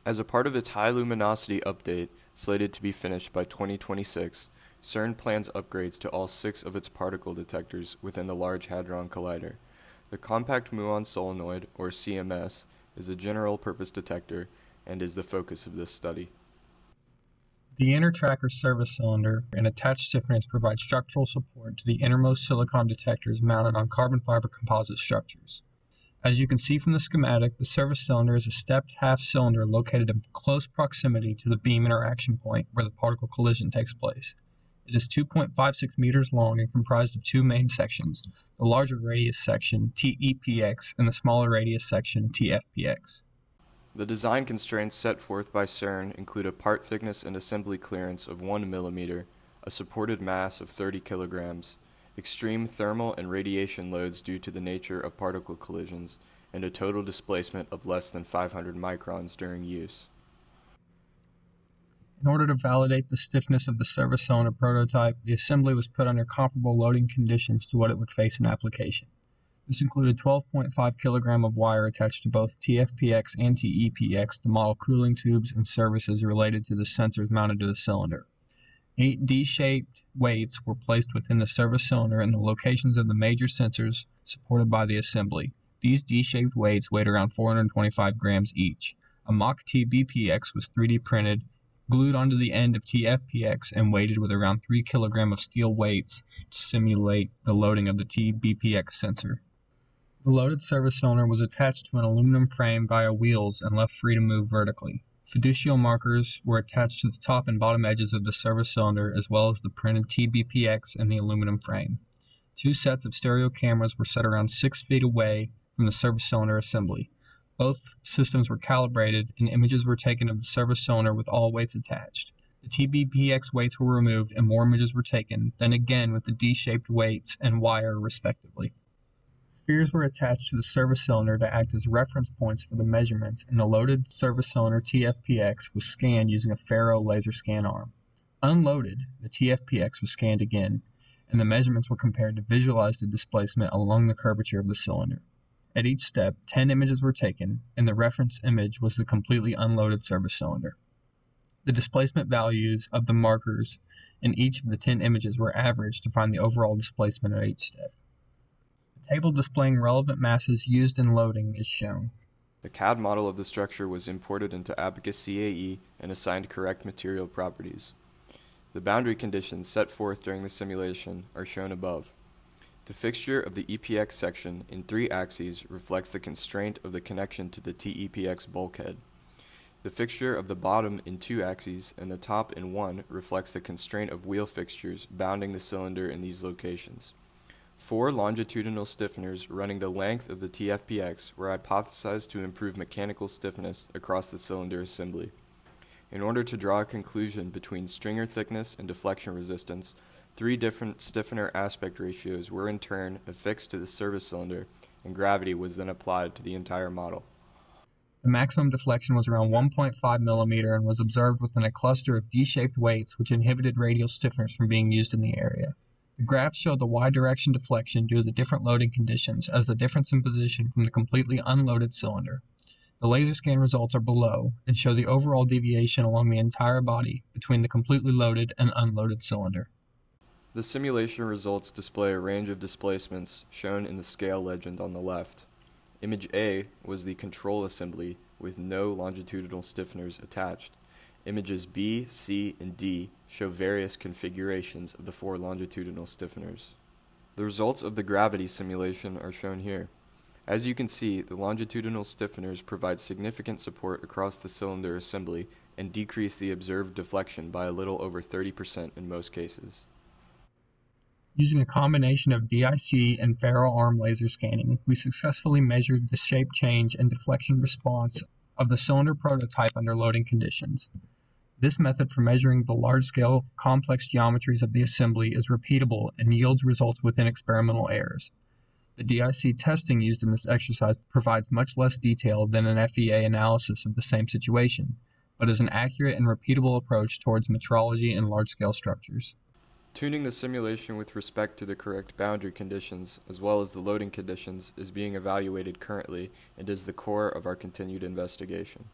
As a part of its high luminosity update, slated to be finished by 2026, CERN plans upgrades to all 6 of its particle detectors within the Large Hadron Collider. The Compact Muon Solenoid, or CMS, is a general-purpose detector and is the focus of this study. The inner tracker service cylinder and attached stiffeners provide structural support to the innermost silicon detectors mounted on carbon fiber composite structures. As you can see from the schematic, the service cylinder is a stepped half cylinder located in close proximity to the beam interaction point where the particle collision takes place. It is 2.56 meters long and comprised of 2 main sections, the larger radius section, TEPX, and the smaller radius section, TFPX. The design constraints set forth by CERN include a part thickness and assembly clearance of 1 millimeter, a supported mass of 30 kilograms, extreme thermal and radiation loads due to the nature of particle collisions, and a total displacement of less than 500 microns during use. In order to validate the stiffness of the service cylinder prototype, the assembly was put under comparable loading conditions to what it would face in application. This included 12.5 kilogram of wire attached to both TFPX and TEPX to model cooling tubes and services related to the sensors mounted to the cylinder. 8 D-shaped weights were placed within the service cylinder in the locations of the major sensors supported by the assembly. These D-shaped weights weighed around 425 grams each. A mock TBPX was 3D printed, glued onto the end of TFPX, and weighted with around 3 kg of steel weights to simulate the loading of the TBPX sensor. The loaded service cylinder was attached to an aluminum frame via wheels and left free to move vertically. Fiducial markers were attached to the top and bottom edges of the service cylinder as well as the printed TBPX and the aluminum frame. 2 sets of stereo cameras were set around 6 feet away from the service cylinder assembly. Both systems were calibrated and images were taken of the service cylinder with all weights attached. The TBPX weights were removed and more images were taken, then again with the D-shaped weights and wire respectively. Spheres were attached to the service cylinder to act as reference points for the measurements, and the loaded service cylinder TFPX was scanned using a ferro laser scan arm. Unloaded, the TFPX was scanned again, and the measurements were compared to visualize the displacement along the curvature of the cylinder. At each step, 10 images were taken, and the reference image was the completely unloaded service cylinder. The displacement values of the markers in each of the 10 images were averaged to find the overall displacement at each step. The table displaying relevant masses used in loading is shown. The CAD model of the structure was imported into Abacus CAE and assigned correct material properties. The boundary conditions set forth during the simulation are shown above. The fixture of the EPX section in 3 axes reflects the constraint of the connection to the TEPX bulkhead. The fixture of the bottom in 2 axes and the top in 1 reflects the constraint of wheel fixtures bounding the cylinder in these locations. 4 longitudinal stiffeners running the length of the TFPX were hypothesized to improve mechanical stiffness across the cylinder assembly. In order to draw a conclusion between stringer thickness and deflection resistance, 3 different stiffener aspect ratios were in turn affixed to the service cylinder, and gravity was then applied to the entire model. The maximum deflection was around 1.5 millimeter and was observed within a cluster of D-shaped weights which inhibited radial stiffeners from being used in the area. The graphs show the y-direction deflection due to the different loading conditions as the difference in position from the completely unloaded cylinder. The laser scan results are below and show the overall deviation along the entire body between the completely loaded and unloaded cylinder. The simulation results display a range of displacements shown in the scale legend on the left. Image A was the control assembly with no longitudinal stiffeners attached. Images B, C, and D show various configurations of the 4 longitudinal stiffeners. The results of the gravity simulation are shown here. As you can see, the longitudinal stiffeners provide significant support across the cylinder assembly and decrease the observed deflection by a little over 30% in most cases. Using a combination of DIC and ferro arm laser scanning, we successfully measured the shape change and deflection response of the cylinder prototype under loading conditions. This method for measuring the large-scale, complex geometries of the assembly is repeatable and yields results within experimental errors. The DIC testing used in this exercise provides much less detail than an FEA analysis of the same situation, but is an accurate and repeatable approach towards metrology in large-scale structures. Tuning the simulation with respect to the correct boundary conditions, as well as the loading conditions, is being evaluated currently and is the core of our continued investigation.